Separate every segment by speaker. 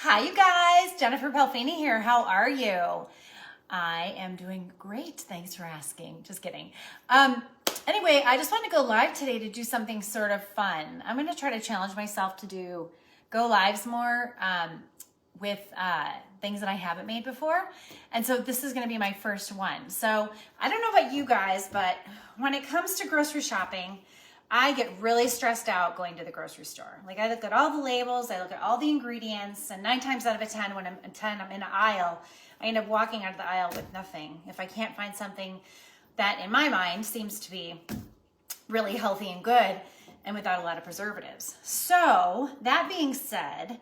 Speaker 1: Hi, you guys. Jennifer Pelfini here. How are you? I am doing great. Thanks for asking. Just kidding. Anyway, I just wanted to go live today to do something sort of fun. I'm going to try to challenge myself to do go lives more with things that I haven't made before. And so this is going to be my first one. So I don't know about you guys, but when it comes to grocery shopping, I get really stressed out going to the grocery store. Like, I look at all the labels, I look at all the ingredients, and 9 times out of 10, when I'm in an aisle, I end up walking out of the aisle with nothing. If I can't find something that in my mind seems to be really healthy and good and without a lot of preservatives. So that being said,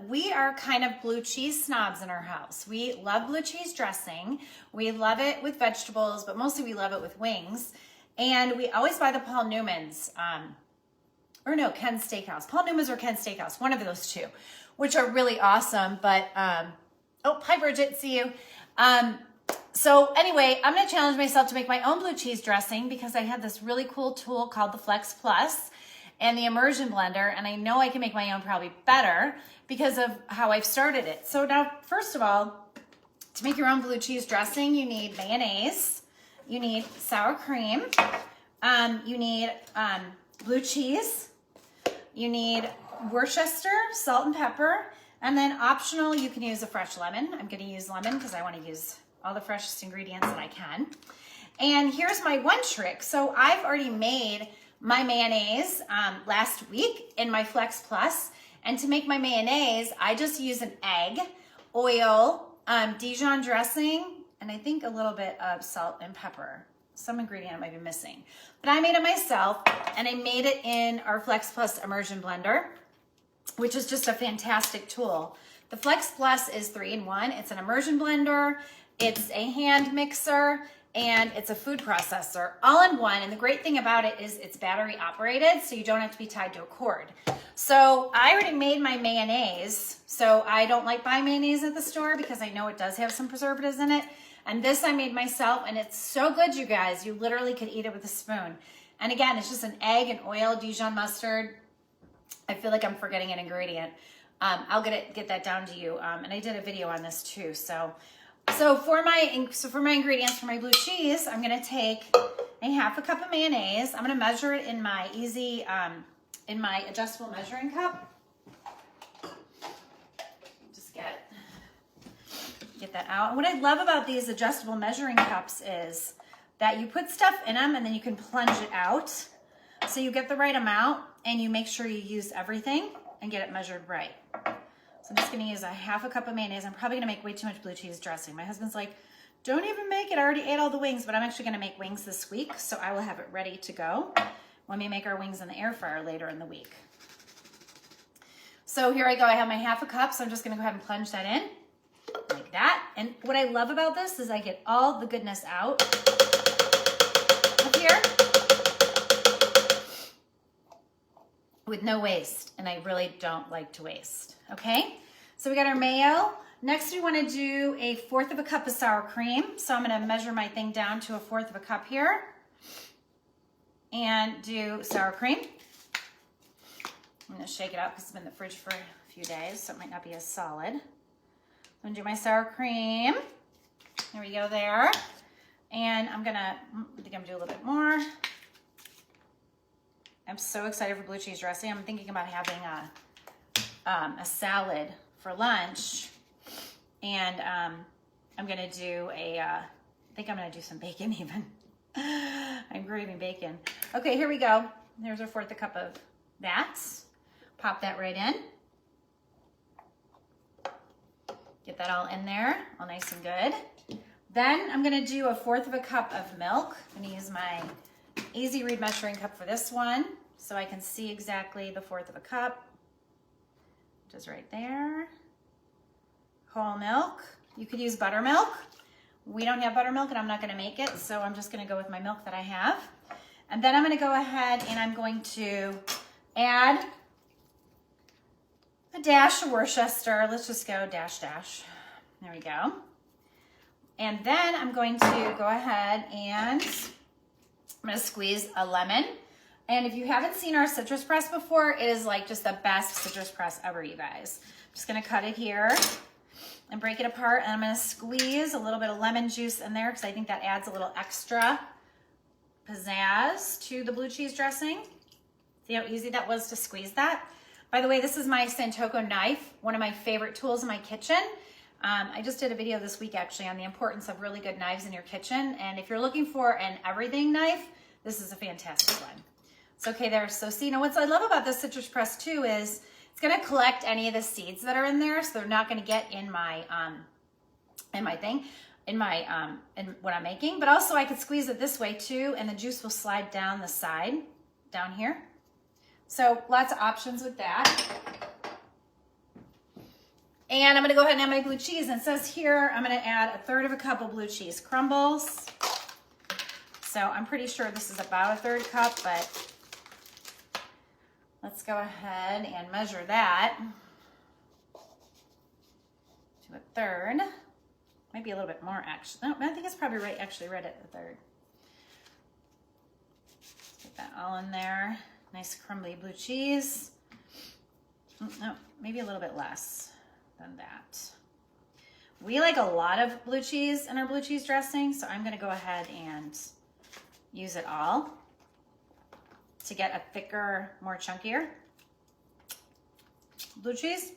Speaker 1: we are kind of blue cheese snobs in our house. We love blue cheese dressing. We love it with vegetables, but mostly we love it with wings. And we always buy the Paul Newman's, Ken's Steakhouse. Paul Newman's or Ken's Steakhouse, one of those two, which are really awesome. But, oh, hi Bridget, see you. So anyway, I'm gonna challenge myself to make my own blue cheese dressing because I had this really cool tool called the Flex+ and the Immersion Blender, and I know I can make my own probably better because of how I've started it. So now, first of all, to make your own blue cheese dressing, you need mayonnaise. You need sour cream, you need blue cheese, you need Worcester, salt and pepper, and then optional, you can use a fresh lemon. I'm gonna use lemon because I wanna use all the freshest ingredients that I can. And here's my one trick. So I've already made my mayonnaise last week in my Flex+, and to make my mayonnaise, I just use an egg, oil, Dijon dressing, and I think a little bit of salt and pepper. Some ingredient I might be missing. But I made it myself, and I made it in our Flex+ Immersion Blender, which is just a fantastic tool. The Flex+ is 3-in-1. It's an immersion blender, it's a hand mixer, and it's a food processor, all in one. And the great thing about it is it's battery operated, so you don't have to be tied to a cord. So I already made my mayonnaise, so I don't like buying mayonnaise at the store because I know it does have some preservatives in it. And this I made myself, and it's so good, you guys. You literally could eat it with a spoon. And again, it's just an egg and oil, Dijon mustard. I feel like I'm forgetting an ingredient. I'll get that down to you. And I did a video on this too. So for my ingredients for my blue cheese, I'm gonna take a 1/2 cup of mayonnaise. I'm gonna measure it in my in my adjustable measuring cup. Just get that out. And what I love about these adjustable measuring cups is that you put stuff in them and then you can plunge it out. So you get the right amount and you make sure you use everything and get it measured right. So I'm just gonna use a 1/2 cup of mayonnaise. I'm probably gonna make way too much blue cheese dressing. My husband's like, don't even make it. I already ate all the wings, but I'm actually gonna make wings this week. So I will have it ready to go when we make our wings in the air fryer later in the week. So here I go. I have my 1/2 cup. So I'm just gonna go ahead and plunge that in. Like that. And what I love about this is I get all the goodness out of here with no waste. And I really don't like to waste. Okay, so we got our mayo. Next we want to do a 1/4 cup of sour cream. So I'm going to measure my thing down to a 1/4 cup here and do sour cream. I'm going to shake it out because it's been in the fridge for a few days, so it might not be as solid. I'm gonna do my sour cream. There we go there. And I think I'm gonna do a little bit more. I'm so excited for blue cheese dressing. I'm thinking about having a salad for lunch. And I'm gonna do I think I'm gonna do some bacon even. I'm craving bacon. Okay, here we go. There's our 1/4 cup of that. Pop that right in. Get that all in there, all nice and good. Then I'm gonna do a 1/4 cup of milk. I'm gonna use my Easy Read measuring cup for this one so I can see exactly the 1/4 cup, which is right there. Whole milk. You could use buttermilk. We don't have buttermilk and I'm not gonna make it, so I'm just gonna go with my milk that I have. And then I'm gonna go ahead and I'm going to add a dash of Worcester. Let's just go dash. There we go. And then I'm going to go ahead and I'm going to squeeze a lemon. And if you haven't seen our citrus press before, it is like just the best citrus press ever, you guys. I'm just gonna cut it here and break it apart. And I'm gonna squeeze a little bit of lemon juice in there because I think that adds a little extra pizzazz to the blue cheese dressing. See how easy that was to squeeze that? By the way, this is my Santoku knife, one of my favorite tools in my kitchen. I just did a video this week actually on the importance of really good knives in your kitchen. And if you're looking for an everything knife, this is a fantastic one. So okay there. So see, what I love about this citrus press too is it's gonna collect any of the seeds that are in there, so they're not gonna get in my in what I'm making. But also I could squeeze it this way too, and the juice will slide down the side, down here. So lots of options with that. And I'm gonna go ahead and add my blue cheese. And it says here, I'm gonna add 1/3 cup of blue cheese crumbles. So I'm pretty sure this is about 1/3 cup, but let's go ahead and measure that to 1/3. Might be a little bit more actually. No, I think it's probably right, actually right at 1/3. Let's get that all in there. Nice crumbly blue cheese. No, maybe a little bit less than that. We like a lot of blue cheese in our blue cheese dressing, so I'm gonna go ahead and use it all to get a thicker, more chunkier blue cheese.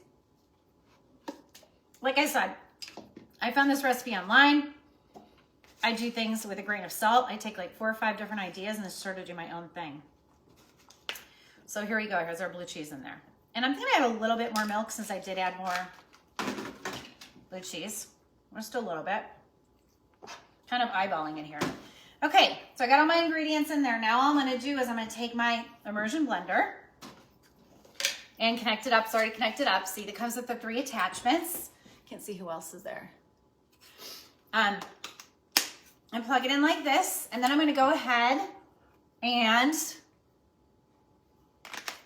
Speaker 1: Like I said, I found this recipe online. I do things with a grain of salt. I take like 4 or 5 different ideas and just sort of do my own thing. So here we go, here's our blue cheese in there. And I'm gonna add a little bit more milk since I did add more blue cheese. Just a little bit. Kind of eyeballing it here. Okay, so I got all my ingredients in there. Now all I'm gonna do is I'm gonna take my Immersion Blender and connect it up. It's already connected up. See, it comes with the 3 attachments. Can't see who else is there. And plug it in like this. And then I'm gonna go ahead and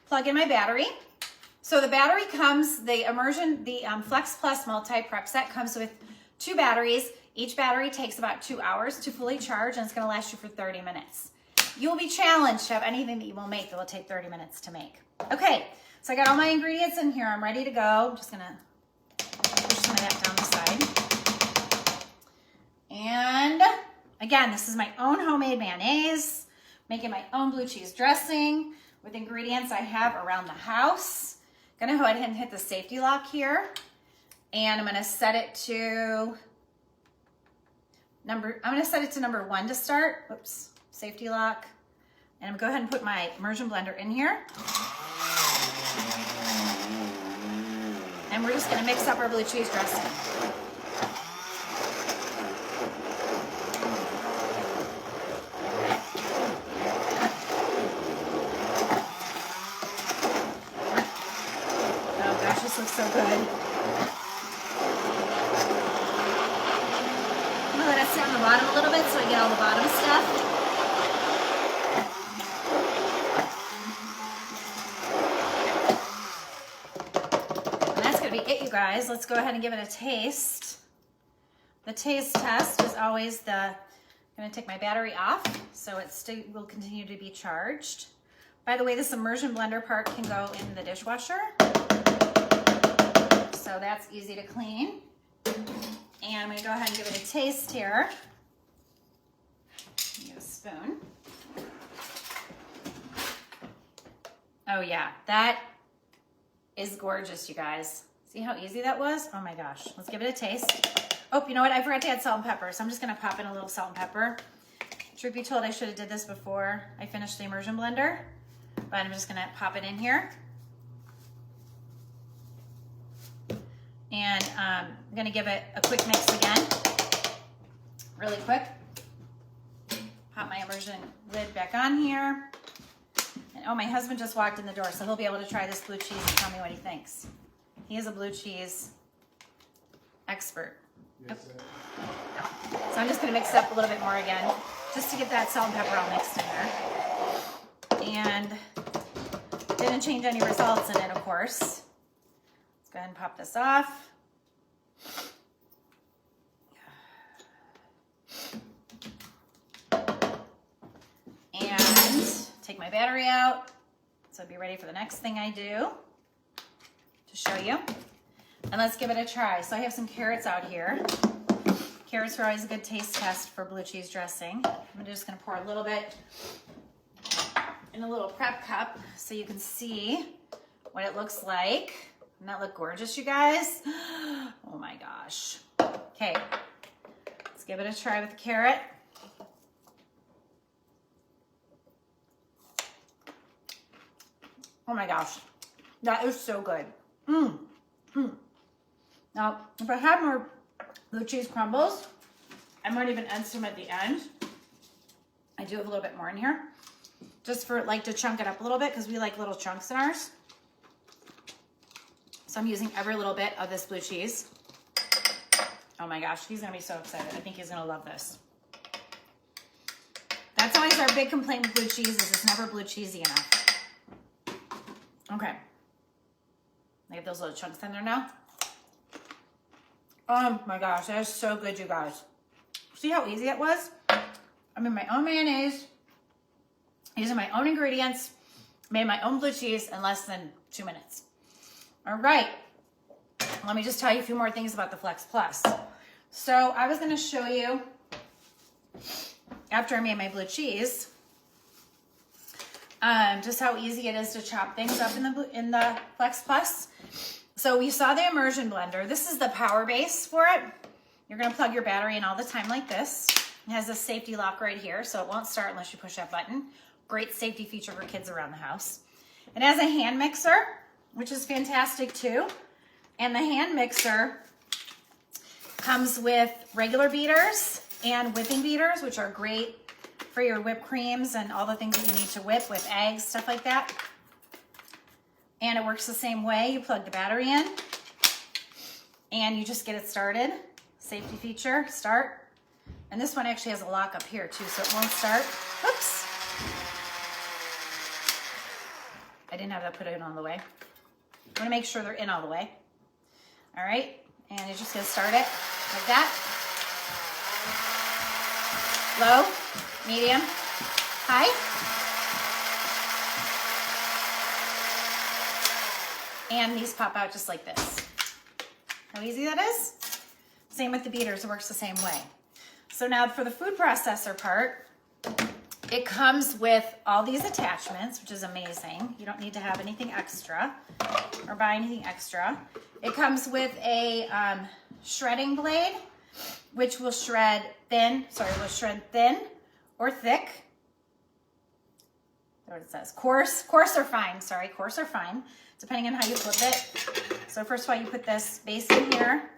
Speaker 1: plug in my battery. So the battery comes, the Flex+ MultiPrepset comes with 2 batteries. Each battery takes about 2 hours to fully charge, and it's gonna last you for 30 minutes. You will be challenged to have anything that you will make that will take 30 minutes to make. Okay, so I got all my ingredients in here. I'm ready to go. I'm just gonna push some of that down the side. And again, this is my own homemade mayonnaise, making my own blue cheese dressing with ingredients I have around the house. Gonna go ahead and hit the safety lock here. And I'm gonna set it to number 1 to start. Whoops, safety lock. And I'm gonna go ahead and put my Immersion Blender in here. And we're just gonna mix up our blue cheese dressing. Oh gosh, this looks so good. Let it sit on the bottom a little bit so I get all the bottom stuff. And that's gonna be it, you guys. Let's go ahead and give it a taste. The taste test is always I'm gonna take my battery off so it still will continue to be charged. By the way, this Immersion Blender part can go in the dishwasher. So that's easy to clean. And I'm gonna go ahead and give it a taste here. Get a spoon. Oh yeah, that is gorgeous, you guys. See how easy that was? Oh my gosh, let's give it a taste. Oh, you know what? I forgot to add salt and pepper, so I'm just gonna pop in a little salt and pepper. Truth be told, I should have did this before I finished the Immersion Blender, but I'm just gonna pop it in here. And I'm gonna give it a quick mix again, really quick. Pop my immersion lid back on here. And oh, my husband just walked in the door, so he'll be able to try this blue cheese and tell me what he thinks. He is a blue cheese expert. Yes, so I'm just gonna mix it up a little bit more again, just to get that salt and pepper all mixed in there. And didn't change any results in it, of course. Let's go ahead and pop this off. And take my my battery out. So I'll be ready for the next thing I do to show you. And let's give it a try. So I have some carrots out here. Carrots are always a good taste test for blue cheese dressing. I'm just gonna pour a little bit in a little prep cup so you can see what it looks like. Doesn't that look gorgeous, you guys? Oh my gosh. Okay, let's give it a try with the carrot. Oh my gosh, that is so good. Now, if I had more blue cheese crumbles, I might even add some at the end. I do have a little bit more in here, just for like to chunk it up a little bit because we like little chunks in ours. So I'm using every little bit of this blue cheese. Oh my gosh, he's gonna be so excited. I think he's gonna love this. That's always our big complaint with blue cheese is it's never blue cheesy enough. Okay. I have those little chunks in there now. Oh my gosh, that is so good, you guys. See how easy it was? I made my own mayonnaise, using my own ingredients, made my own blue cheese in less than 2 minutes. All right, let me just tell you a few more things about the Flex Plus. So I was gonna show you, after I made my blue cheese, just how easy it is to chop things up in the Flex Plus. So we saw the Immersion Blender. This is the power base for it. You're gonna plug your battery in all the time like this. It has a safety lock right here, so it won't start unless you push that button. Great safety feature for kids around the house. It has a hand mixer, which is fantastic too. And the hand mixer comes with regular beaters and whipping beaters, which are great for your whipped creams and all the things that you need to whip with eggs, stuff like that. And it works the same way. You plug the battery in and you just get it started. Safety feature, start. And this one actually has a lock up here too, so it won't start. Oops. I didn't have that put in all the way. I wanna make sure they're in all the way. All right, and you're just gonna start it like that. Low, medium, high. And these pop out just like this. How easy that is? Same with the beaters, it works the same way. So now for the food processor part, it comes with all these attachments, which is amazing. You don't need to have anything extra or buy anything extra. It comes with a shredding blade, which will shred thin, or thick. That's what it says. Coarse or fine, sorry, coarse or fine, depending on how you flip it. So first of all, you put this base in here.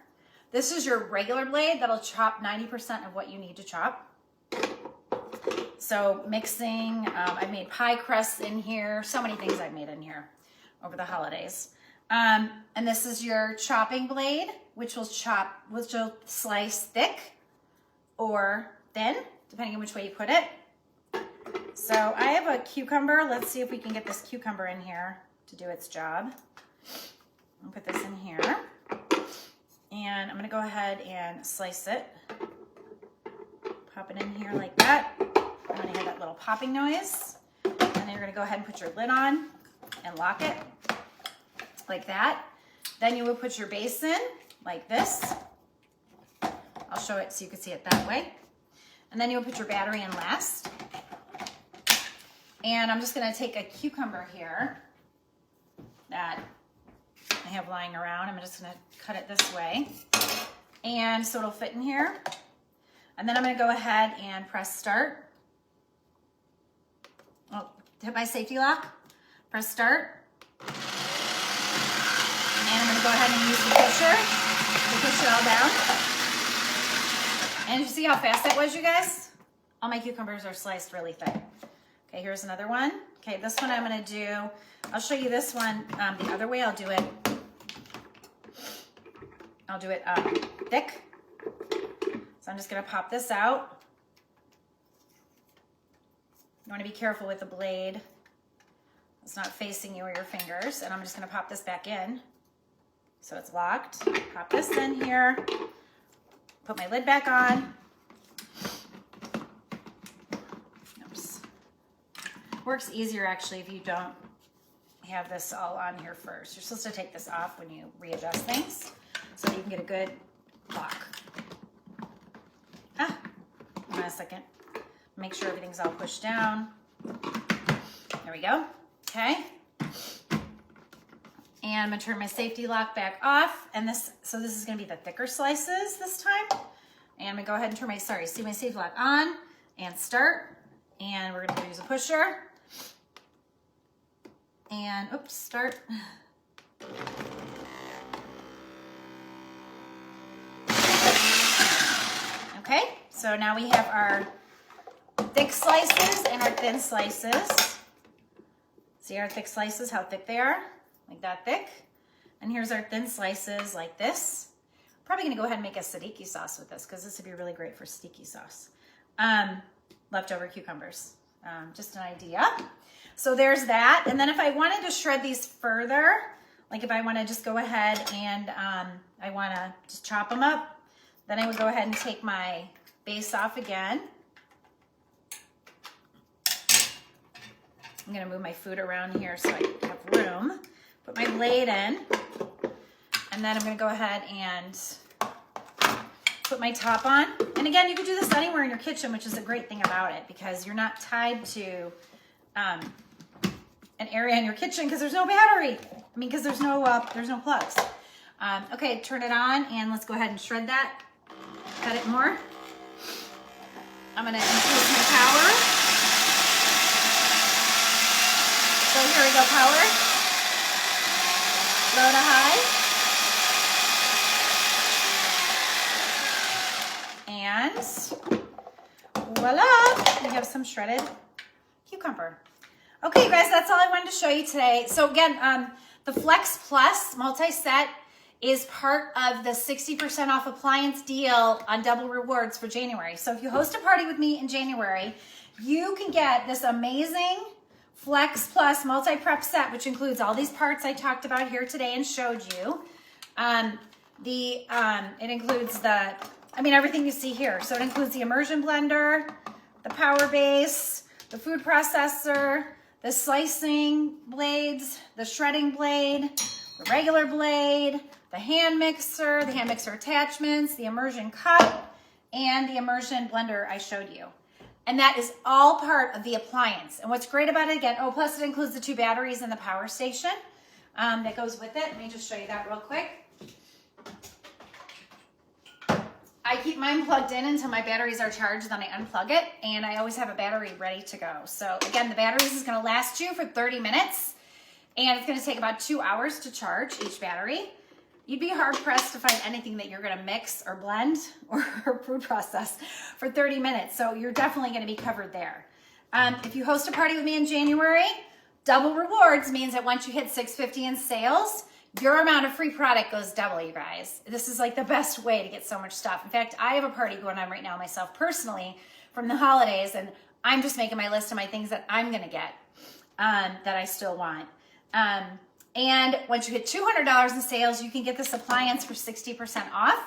Speaker 1: This is your regular blade that'll chop 90% of what you need to chop. So mixing, I made pie crusts in here, so many things I've made in here over the holidays. And this is your chopping blade, which will slice thick or thin, depending on which way you put it. So I have a cucumber. Let's see if we can get this cucumber in here to do its job. I'll put this in here. And I'm gonna go ahead and slice it. Pop it in here like that. I'm gonna hear that little popping noise. And then you're gonna go ahead and put your lid on and lock it like that. Then you will put your base in like this. I'll show it so you can see it that way. And then you'll put your battery in last. And I'm just gonna take a cucumber here that I have lying around. I'm just gonna cut it this way. And so it'll fit in here. And then I'm gonna go ahead and press start. Oh, hit my safety lock. Press start. And I'm gonna go ahead and use the pusher to push it all down. And you see how fast that was, you guys? All my cucumbers are sliced really thick. Okay, here's another one. Okay, this one I'm gonna do, I'll show you this one the other way. I'll do it thick. So I'm just gonna pop this out. You wanna be careful with the blade. It's not facing you or your fingers. And I'm just gonna pop this back in. So it's locked. Pop this in here. Put my lid back on. Oops. Works easier actually if you don't have this all on here first. You're supposed to take this off when you readjust things so you can get a good lock. Hold on a second. Make sure everything's all pushed down. There we go. Okay. And I'm gonna turn my safety lock back off. And this is gonna be the thicker slices this time. And I'm gonna go ahead and turn my safety lock on and start. And we're gonna use a pusher. And oops, start. Okay, so now we have our thick slices and our thin slices. See our thick slices, how thick they are? Like that thick. And here's our thin slices like this. Probably gonna go ahead and make a tzatziki sauce with this because this would be really great for tzatziki sauce. Leftover cucumbers, just an idea. So there's that. And then if I wanted to shred these further, like if I wanna just go ahead and I wanna just chop them up, then I would go ahead and take my base off again. I'm gonna move my food around here so I have room. Put my blade in, and then I'm gonna go ahead and put my top on. And again, you can do this anywhere in your kitchen, which is a great thing about it because you're not tied to an area in your kitchen because there's no battery. I mean, because there's no plugs. Okay, turn it on and let's go ahead and shred that. Cut it more. I'm gonna increase my power. So here we go, power. Low to high. And voila, we have some shredded cucumber. Okay, you guys, that's all I wanted to show you today. So again, the Flex Plus multi-set is part of the 60% off appliance deal on double rewards for January. So if you host a party with me in January, you can get this amazing Flex Plus multi-prep set, which includes all these parts I talked about here today and showed you. It includes everything you see here. So it includes the Immersion Blender, the power base, the food processor, the slicing blades, the shredding blade, the regular blade, the hand mixer attachments, the immersion cup, and the Immersion Blender I showed you. And that is all part of the appliance. And what's great about it, again, plus it includes the 2 batteries and the power station that goes with it. Let me just show you that real quick. I keep mine plugged in until my batteries are charged, then I unplug it, and I always have a battery ready to go. So again, the batteries is gonna last you for 30 minutes, and it's gonna take about 2 hours to charge each battery. You'd be hard pressed to find anything that you're gonna mix or blend or food process for 30 minutes. So you're definitely gonna be covered there. If you host a party with me in January, double rewards means that once you hit $650 in sales, your amount of free product goes double, you guys. This is like the best way to get so much stuff. In fact, I have a party going on right now myself personally from the holidays, and I'm just making my list of my things that I'm gonna get that I still want. And once you hit $200 in sales, you can get this appliance for 60% off,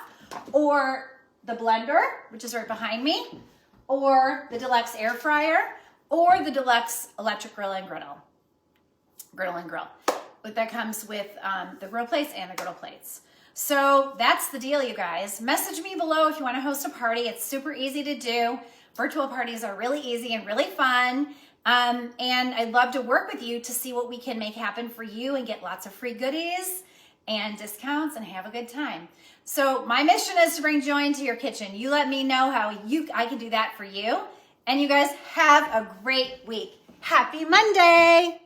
Speaker 1: or the blender, which is right behind me, or the deluxe air fryer, or the deluxe electric grill and griddle. But that comes with the grill plates and the griddle plates. So that's the deal, you guys. Message me below if you want to host a party. It's super easy to do. Virtual parties are really easy and really fun. And I'd love to work with you to see what we can make happen for you and get lots of free goodies and discounts and have a good time. So my mission is to bring joy into your kitchen. You let me know how I can do that for you. And you guys have a great week. Happy Monday.